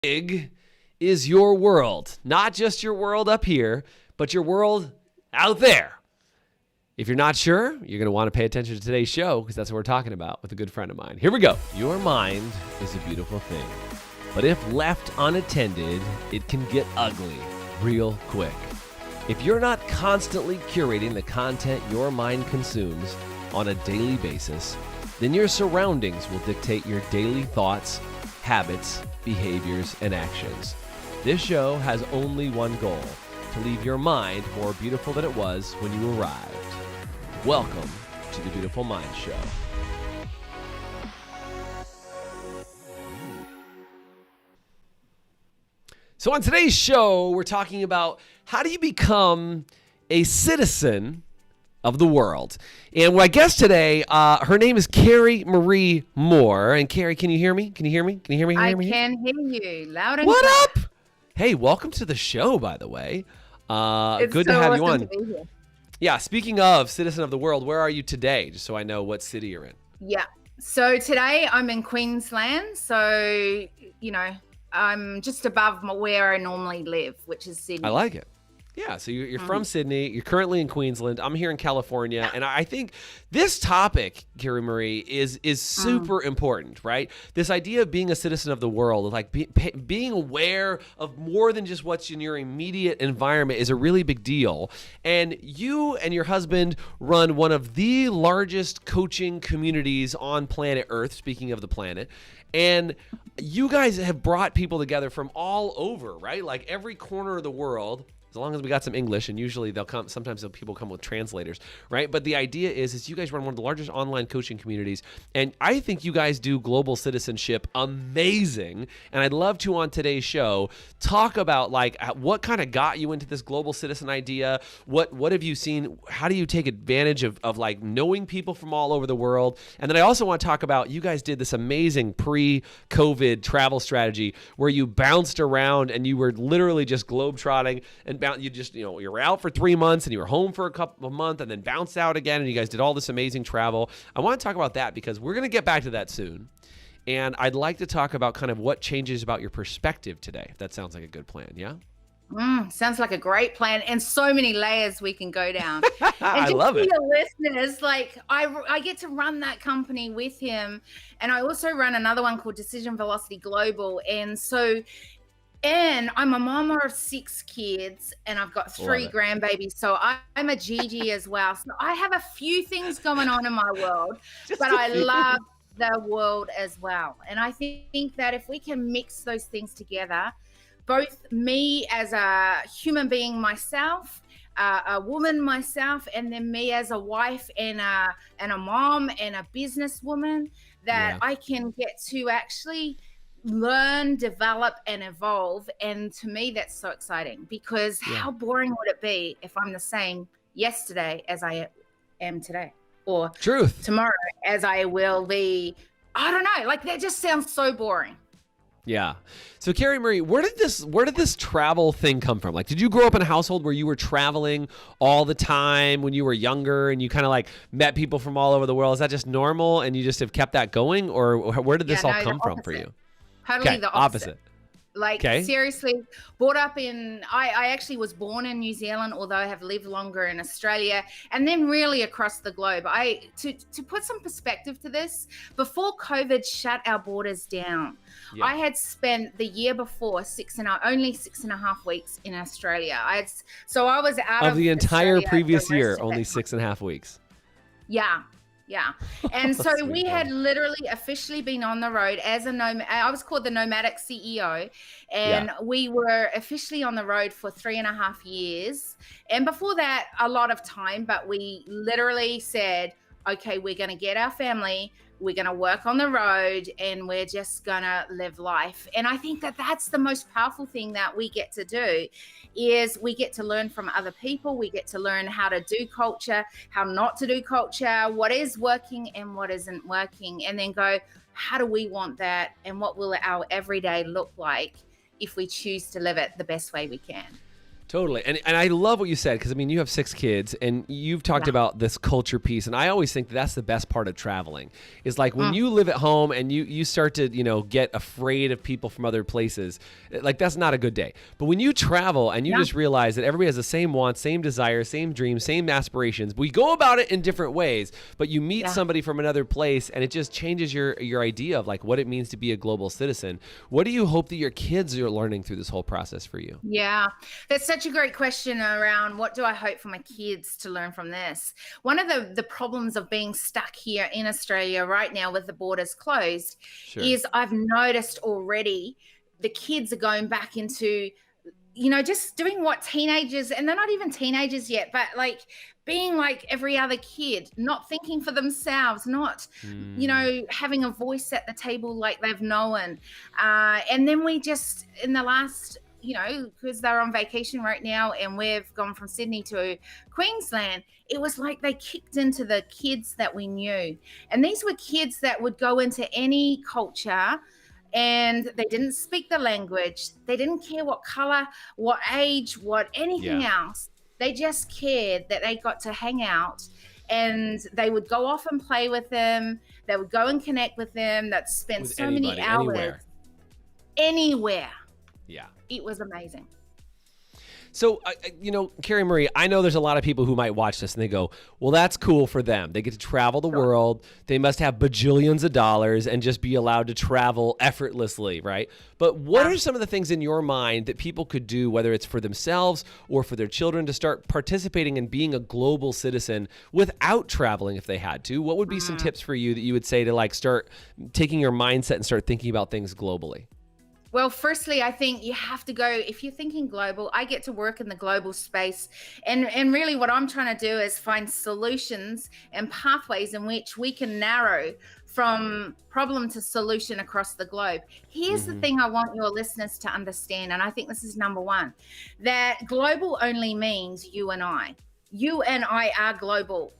big is your world? Not just your world up here, but your world out there. If you're not sure, you're going to want to pay attention to today's show because that's what we're talking about with a good friend of mine. Here we go. Your mind is a beautiful thing, but if left unattended, it can get ugly real quick. If you're not constantly curating the content your mind consumes on a daily basis, then your surroundings will dictate your daily thoughts, habits, behaviors, and actions. This show has only one goal: to leave your mind more beautiful than it was when you arrived. Welcome to the Beautiful Mind Show. So on today's show, we're talking about how do you become a citizen of the world. And my guest today, her name is Carrie Murray Moore. And Carrie, can you hear me? Can you hear me? Can you hear me? I can hear you loud and clear. What up? Hey, welcome to the show, by the way. It's good so to have awesome you on. to be here. Yeah, speaking of citizen of the world, where are you today? Just so I know what city you're in. Yeah. So today I'm in Queensland. So, I'm just above where I normally live, which is Sydney. I like it. Yeah, so you're from Sydney. You're currently in Queensland. I'm here in California. And I think this topic, Carrie Murray, is super important, right? This idea of being a citizen of the world, like being aware of more than just what's in your immediate environment is a really big deal. And you and your husband run one of the largest coaching communities on planet Earth, speaking of the planet. And you guys have brought people together from all over, right? Like every corner of the world. As long as we got some English, and usually they'll come. Sometimes people come with translators, right? But the idea is you guys run one of the largest online coaching communities, and I think you guys do global citizenship amazing. And I'd love to on today's show talk about like what kind of got you into this global citizen idea. What have you seen? How do you take advantage of like knowing people from all over the world? And then I also want to talk about you guys did this amazing pre-COVID travel strategy where you bounced around and you were literally just globetrotting and you were out for 3 months and you were home for a couple of months and then bounced out again, and you guys did all this amazing travel. I want to talk about that because we're going to get back to that soon. And I'd like to talk about kind of what changes about your perspective today, if that sounds like a good plan. Yeah? Sounds like a great plan, and so many layers we can go down. And I love it. Your listeners, like I get to run that company with him, and I also run another one called Decision Velocity Global. And I'm a mama of 6 kids, and I've got 3 grandbabies. So I'm a Gigi as well. So I have a few things going on in my world, but I love the world as well. And I think that if we can mix those things together, both me as a human being myself, a woman myself, and then me as a wife and a mom and a businesswoman, that I can get to actually learn, develop, and evolve. And to me, that's so exciting because how boring would it be if I'm the same yesterday as I am today, or tomorrow as I will be? I don't know. Like that just sounds so boring. Yeah. So Carrie Murray, where did this travel thing come from? Like, did you grow up in a household where you were traveling all the time when you were younger and you kind of like met people from all over the world? Is that just normal and you just have kept that going, or where did this all come from for you? Totally the opposite. Like seriously, brought up I actually was born in New Zealand, although I have lived longer in Australia, and then really across the globe. To put some perspective to this, before COVID shut our borders down, I had spent the year before only 6.5 weeks in Australia. I was out of the entire Australia previous year, only 6.5 weeks. Yeah. Yeah. And so we had literally officially been on the road as a nomad. I was called the nomadic CEO, and we were officially on the road for 3.5 years. And before that, a lot of time, but we literally said, okay, we're going to get our family, we're going to work on the road, and we're just going to live life. And I think that that's the most powerful thing that we get to do, is we get to learn from other people. We get to learn how to do culture, how not to do culture, what is working and what isn't working, and then go, how do we want that? And what will our everyday look like if we choose to live it the best way we can? Totally. And I love what you said, because I mean, you have 6 kids and you've talked Yeah. about this culture piece. And I always think that's the best part of traveling is like when you live at home and you start to, get afraid of people from other places, like that's not a good day. But when you travel and you just realize that everybody has the same wants, same desires, same dreams, same aspirations, we go about it in different ways, but you meet somebody from another place and it just changes your idea of like what it means to be a global citizen. What do you hope that your kids are learning through this whole process for you? Yeah, that's such a great question around what do I hope for my kids to learn from this. One of the problems of being stuck here in Australia right now with the borders closed is I've noticed already the kids are going back into, just doing what teenagers, and they're not even teenagers yet, but like being like every other kid, not thinking for themselves, not, having a voice at the table like they've known. And then we just, in the last, because they're on vacation right now and we've gone from Sydney to Queensland, it was like they kicked into the kids that we knew. And these were kids that would go into any culture and they didn't speak the language. They didn't care what color, what age, what anything else. They just cared that they got to hang out and they would go off and play with them. They would go and connect with them. That spent so many hours. Anywhere. Yeah. It was amazing. So, Carrie Murray, I know there's a lot of people who might watch this and they go, well, that's cool for them. They get to travel the world. They must have bajillions of dollars and just be allowed to travel effortlessly, right? But what are some of the things in your mind that people could do, whether it's for themselves or for their children, to start participating in being a global citizen without traveling if they had to? What would be some tips for you that you would say to like start taking your mindset and start thinking about things globally? Well, firstly, I think you have to go, if you're thinking global, I get to work in the global space. And really what I'm trying to do is find solutions and pathways in which we can narrow from problem to solution across the globe. Here's the thing I want your listeners to understand, and I think this is number one, that global only means you and I. You and I are global.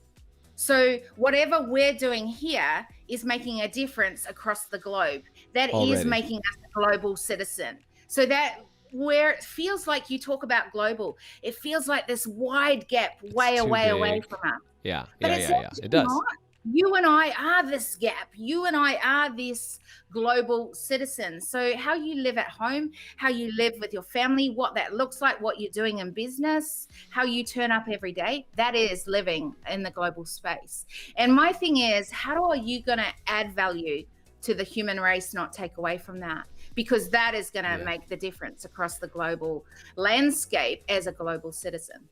So whatever we're doing here is making a difference across the globe. That is making us a global citizen. So that where it feels like you talk about global, it feels like this wide gap way away from us. Yeah, But it does. not. You and I are this gap. You and I are this global citizen. So how you live at home, how you live with your family, what that looks like, what you're doing in business, how you turn up every day, that is living in the global space. And my thing is, how are you going to add value to the human race, not take away from that? Because that is going to make the difference across the global landscape as a global citizen.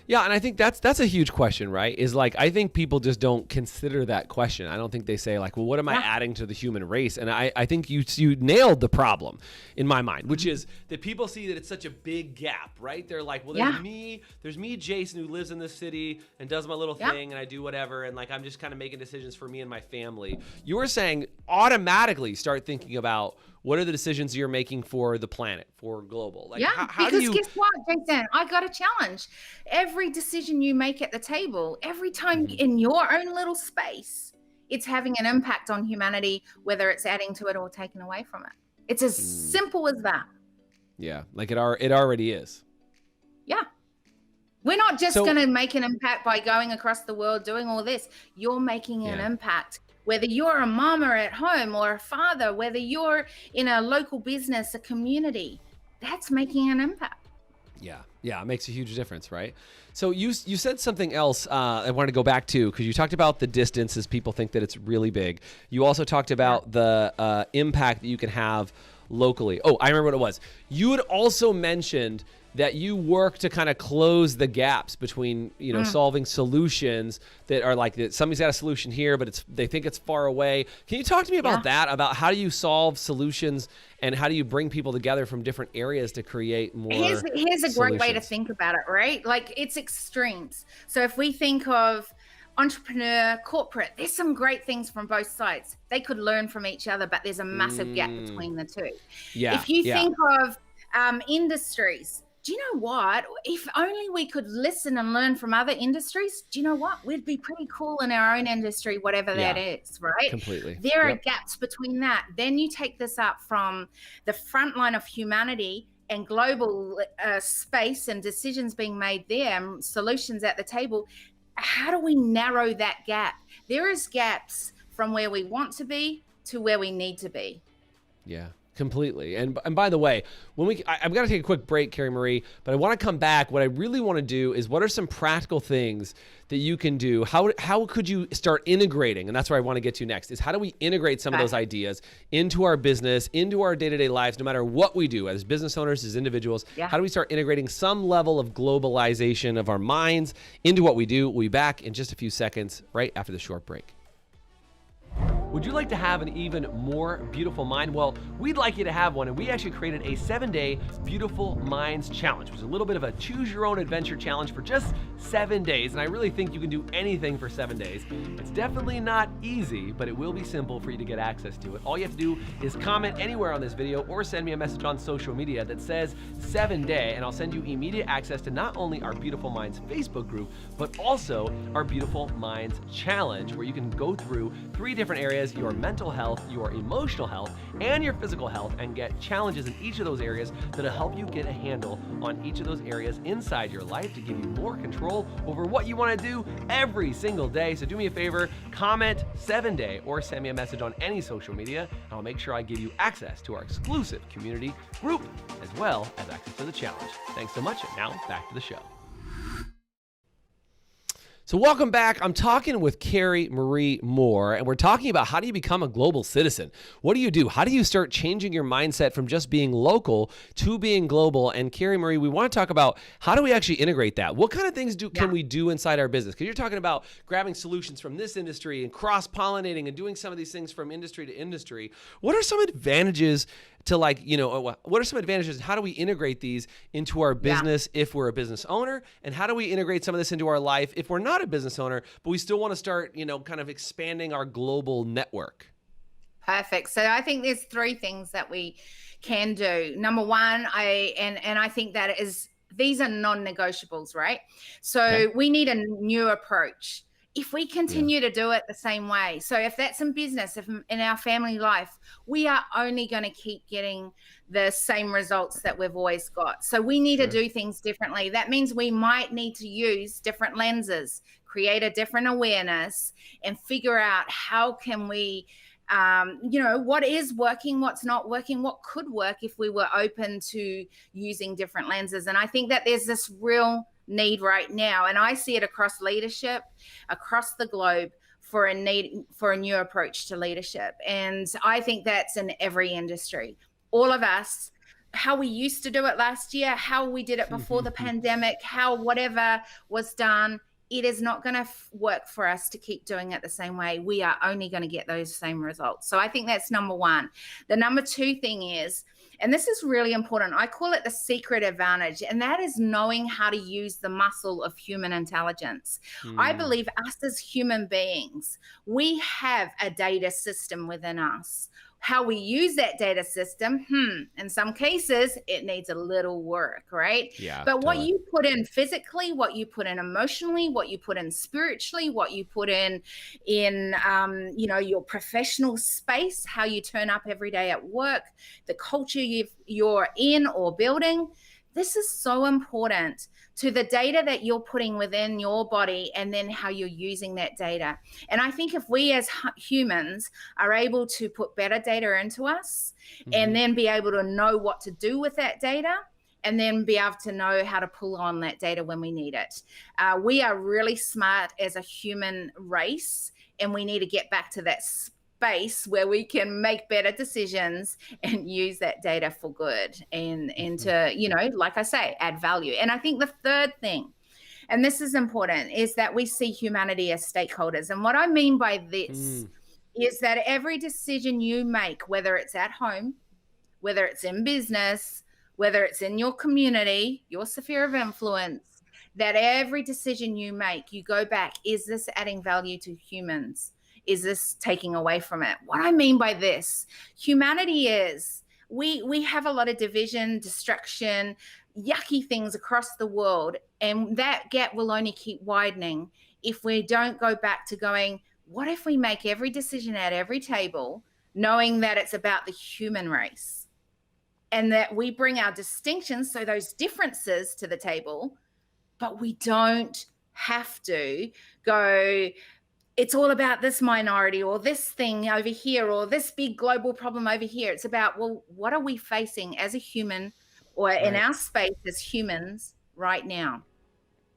Yeah, and I think that's a huge question, right? Is like, I think people just don't consider that question. I don't think they say like, well, what am I adding to the human race? And I think you nailed the problem in my mind, which is that people see that it's such a big gap, right? They're like, well, there's me, Jason, who lives in this city and does my little thing and I do whatever. And like, I'm just kind of making decisions for me and my family. You were saying automatically start thinking about what are the decisions you're making for the planet, for global? Like, how because do you... guess what, Jason? I got a challenge. Every decision you make at the table, every time in your own little space, it's having an impact on humanity, whether it's adding to it or taking away from it. It's as simple as that. Yeah, like it already is. Yeah. We're not just going to make an impact by going across the world doing all this. You're making an impact. Whether you're a mama at home or a father, whether you're in a local business, a community, that's making an impact. Yeah, it makes a huge difference, right? So you said something else I want to go back to, because you talked about the distances. People think that it's really big. You also talked about the impact that you can have locally. Oh, I remember what it was. You had also mentioned that you work to kind of close the gaps between, solving solutions that are like that somebody's got a solution here, but they think it's far away. Can you talk to me about that? About how do you solve solutions and how do you bring people together from different areas to create more Here's a great way to think about it, right? Like it's extremes. So if we think of entrepreneur, corporate, there's some great things from both sides. They could learn from each other, but there's a massive gap between the two. If you think of industries, do you know what? If only we could listen and learn from other industries, do you know what? We'd be pretty cool in our own industry, whatever that is, right? Completely. There are gaps between that. Then you take this up from the front line of humanity and global space and decisions being made there and solutions at the table, how do we narrow that gap? There is gaps from where we want to be to where we need to be. Yeah, completely. And by the way, I've got to take a quick break, Carrie Murray, but I want to come back. What I really want to do is, what are some practical things that you can do? How could you start integrating? And that's where I want to get to next, is how do we integrate some of those ideas into our business, into our day-to-day lives, no matter what we do as business owners, as individuals? Yeah. How do we start integrating some level of globalization of our minds into what we do? We'll be back in just a few seconds, right after the short break. Would you like to have an even more beautiful mind? Well, we'd like you to have one, and we actually created a 7-day Beautiful Minds Challenge, which is a little bit of a choose your own adventure challenge for just 7 days. And I really think you can do anything for 7 days. It's definitely not easy, but it will be simple for you to get access to it. All you have to do is comment anywhere on this video or send me a message on social media that says 7-day, and I'll send you immediate access to not only our Beautiful Minds Facebook group, but also our Beautiful Minds Challenge, where you can go through 3 different areas: your mental health, your emotional health, and your physical health, and get challenges in each of those areas that'll help you get a handle on each of those areas inside your life to give you more control over what you want to do every single day. So do me a favor, comment 7-day or send me a message on any social media, and I'll make sure I give you access to our exclusive community group as well as access to the challenge. Thanks so much, and now back to the show. So welcome back. I'm talking with Carrie Murray Moore, and we're talking about how do you become a global citizen? What do you do? How do you start changing your mindset from just being local to being global? And Carrie Murray, we want to talk about how do we actually integrate that? What kind of things can we do inside our business? Because you're talking about grabbing solutions from this industry and cross-pollinating and doing some of these things from industry to industry. What are some advantages to, like, what are some advantages? How do we integrate these into our business if we're a business owner? And how do we integrate some of this into our life if we're not a business owner, but we still want to start, kind of expanding our global network? Perfect. So I think there's 3 things that we can do. Number one, I think that these are non-negotiables, right? So we need a new approach. If we continue to do it the same way, so if that's in business, if in our family life, we are only going to keep getting the same results that we've always got. So we need to do things differently. That means we might need to use different lenses, create a different awareness, and figure out how can we, what is working, what's not working, what could work if we were open to using different lenses. And I think that there's this real need right now, and I see it across leadership, across the globe, for a new approach to leadership. And I think that's in every industry. All of us, how we used to do it last year, how we did it before the pandemic, how whatever was done, it is not going to work for us to keep doing it the same way. We are only going to get those same results. So I think that's number one. The number 2 thing is, and this is really important, I call it the secret advantage, and that is knowing how to use the muscle of human intelligence. I believe us as human beings, we have a data system within us. How we use that data system, in some cases, it needs a little work, right? Yeah. But what you put in physically, what you put in emotionally, what you put in spiritually, what you put in your professional space, how you turn up every day at work, the culture you're in or building, this is so important to the data that you're putting within your body and then how you're using that data. And I think if we as humans are able to put better data into us and then be able to know what to do with that data and then be able to know how to pull on that data when we need it. We are really smart as a human race, and we need to get back to that space where we can make better decisions and use that data for good and to, like I say, add value. And I think the third thing, and this is important, is that we see humanity as stakeholders. And what I mean by this is that every decision you make, whether it's at home, whether it's in business, whether it's in your community, your sphere of influence, that every decision you make, you go back, is this adding value to humans? Is this taking away from it? What I mean by this, humanity is, we have a lot of division, destruction, yucky things across the world. And that gap will only keep widening if we don't go back to going, what if we make every decision at every table, knowing that it's about the human race? and that we bring our distinctions, so those differences, to the table, but we don't have to go, it's all about this minority or this thing over here or this big global problem over here. It's about, well, what are we facing as a human or in our space as humans right now?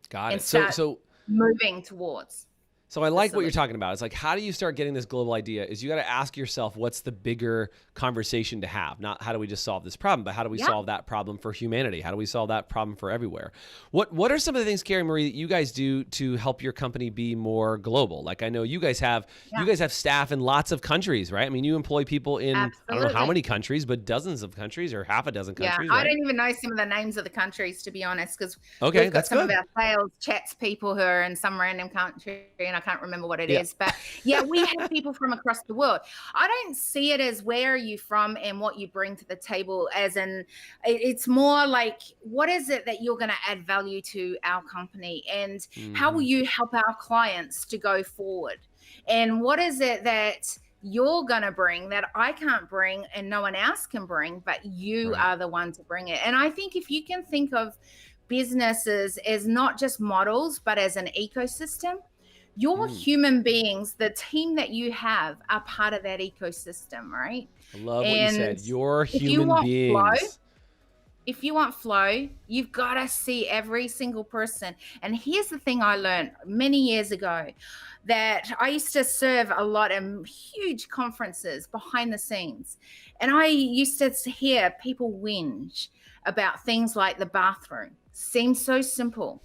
Got it. So moving towards. So I like what you're talking about. It's like, how do you start getting this global idea? Is you got to ask yourself, what's the bigger conversation to have? Not how do we just solve this problem, but how do we solve that problem for humanity? How do we solve that problem for everywhere? What are some of the things, Carrie Murray, that you guys do to help your company be more global? Like, I know you guys have staff in lots of countries, right? I mean, you employ people in I don't know how many countries, but dozens of countries or half a dozen countries. Yeah, right? I don't even know some of the names of the countries, to be honest, because we've got some of our sales chats people who are in some random country, and I can't remember what it is. But yeah, we have people from across the world. I don't see it as where are you from and what you bring to the table, as in, it's more like, what is it that you're going to add value to our company, and how will you help our clients to go forward? And what is it that you're going to bring that I can't bring and no one else can bring, but you are the one to bring it? And I think if you can think of businesses as not just models, but as an ecosystem, your human beings, the team that you have, are part of that ecosystem, right? I love what you said. Your human beings. If you want flow, you've got to see every single person. And here's the thing I learned many years ago, that I used to serve a lot of huge conferences behind the scenes. And I used to hear people whinge about things like the bathroom. Seems so simple.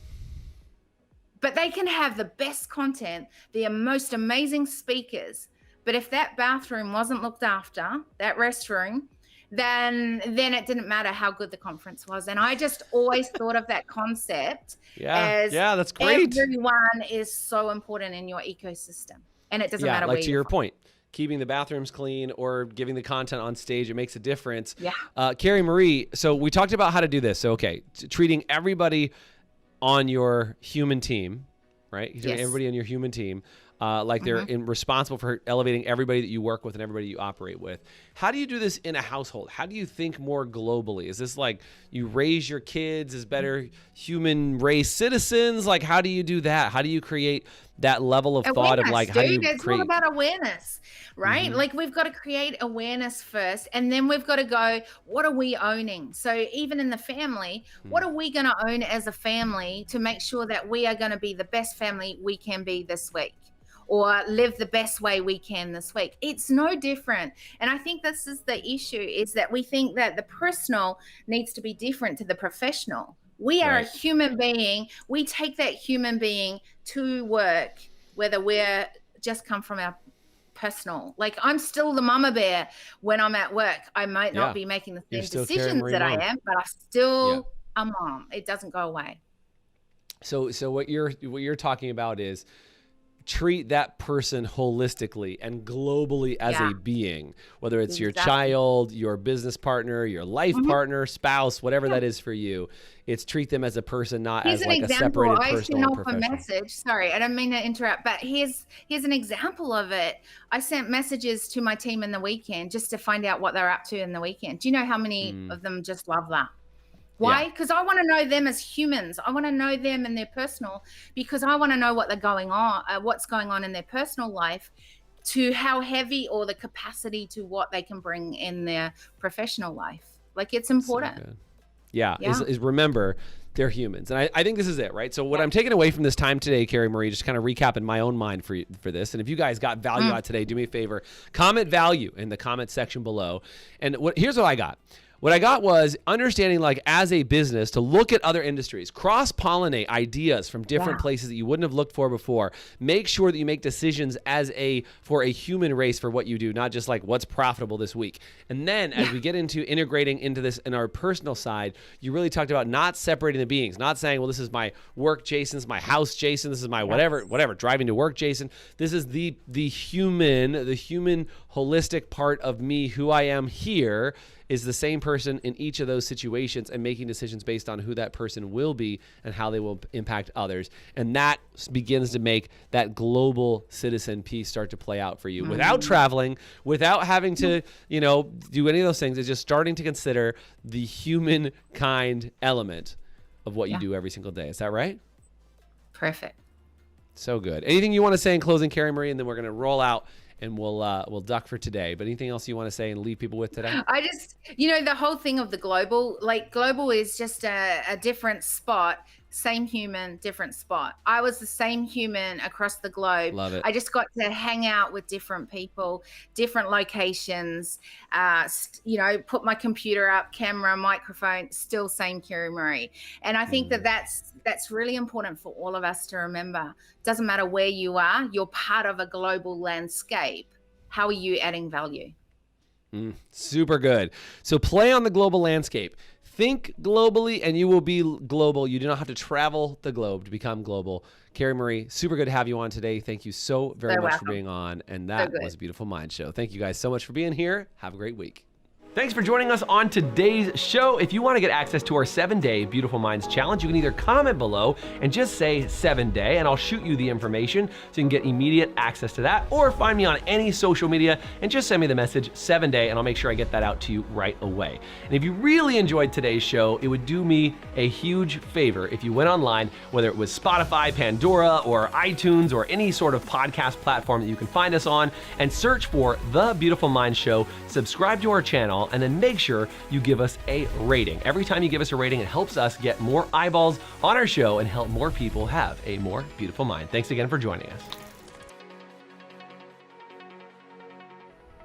But they can have the best content, the most amazing speakers. But if that bathroom wasn't looked after, that restroom, then it didn't matter how good the conference was. And I just always thought of that concept as that's great. Everyone is so important in your ecosystem. And it doesn't matter where to your point, keeping the bathrooms clean or giving the content on stage, it makes a difference. Yeah. Carrie Murray, so we talked about how to do this. So, treating everybody on your human team, right? Everybody on your human team, like they're responsible for elevating everybody that you work with and everybody you operate with. How do you do this in a household? How do you think more globally? Is this like you raise your kids as better human race citizens? Like, how do you do that? How do you create that level of thought of like, how do you it's create? all about awareness, right? Like, we've got to create awareness first, and then we've got to go, what are we owning? So even in the family, what are we going to own as a family to make sure that we are going to be the best family we can be this week, or live the best way we can this week? It's no different. And I think this is the issue, is that we think that the personal needs to be different to the professional. We are a human being. We take that human being to work, whether we're just come from our personal. Like, I'm still the mama bear when I'm at work. I might not be making the same decisions that I am, but I still a mom. It doesn't go away. So what you're talking about is treat that person holistically and globally as a being, whether it's your child, your business partner, your life partner, spouse, whatever that is for you. It's treat them as a person, not as like a separated personal and professional. Message. Sorry, I don't mean to interrupt, but here's an example of it. I sent messages to my team in the weekend just to find out what they're up to in the weekend. Do you know how many of them just love that? Why? Because I want to know them as humans. I want to know them in their personal, because I want to know what's going on in their personal life, to how heavy or the capacity to what they can bring in their professional life. Like, it's important. So is remember, they're humans. And I think this is it, right? So what I'm taking away from this time today, Carrie Murray, just kind of recap in my own mind for this. And if you guys got value out today, do me a favor, comment value in the comment section below. And here's what I got. What I got was understanding, like, as a business, to look at other industries, cross-pollinate ideas from different places that you wouldn't have looked for before. Make sure that you make decisions for a human race for what you do, not just like what's profitable this week. And then as we get into integrating into this in our personal side, you really talked about not separating the beings, not saying, well, this is my work Jason, this is my house Jason, this is my whatever, driving to work Jason. This is the human holistic part of me, who I am here, is the same person in each of those situations, and making decisions based on who that person will be and how they will impact others. And that begins to make that global citizen piece start to play out for you without traveling, without having to, do any of those things. It's just starting to consider the humankind element of what you do every single day. Is that right? Perfect. So good. Anything you want to say in closing, Carrie Murray, and then we're going to roll out and we'll duck for today. But anything else you want to say and leave people with today? I just, the whole thing of the global is just a different spot, same human, different spot. I was the same human across the globe. Love it. I just got to hang out with different people, different locations, put my computer up, camera, microphone, still same Carrie Murray. And I think that's really important for all of us to remember. Doesn't matter where you are, you're part of a global landscape. How are you adding value? Super good. So play on the global landscape. Think globally and you will be global. You do not have to travel the globe to become global. Carrie Murray, super good to have you on today. Thank you so very much for being on. And that was a Beautiful Mind Show. Thank you guys so much for being here. Have a great week. Thanks for joining us on today's show. If you want to get access to our 7-day Beautiful Minds Challenge, you can either comment below and just say 7-day, and I'll shoot you the information so you can get immediate access to that, or find me on any social media and just send me the message 7-day, and I'll make sure I get that out to you right away. And if you really enjoyed today's show, it would do me a huge favor if you went online, whether it was Spotify, Pandora, or iTunes, or any sort of podcast platform that you can find us on, and search for The Beautiful Mind Show, subscribe to our channel, and then make sure you give us a rating. Every time you give us a rating, it helps us get more eyeballs on our show and help more people have a more beautiful mind. Thanks again for joining us.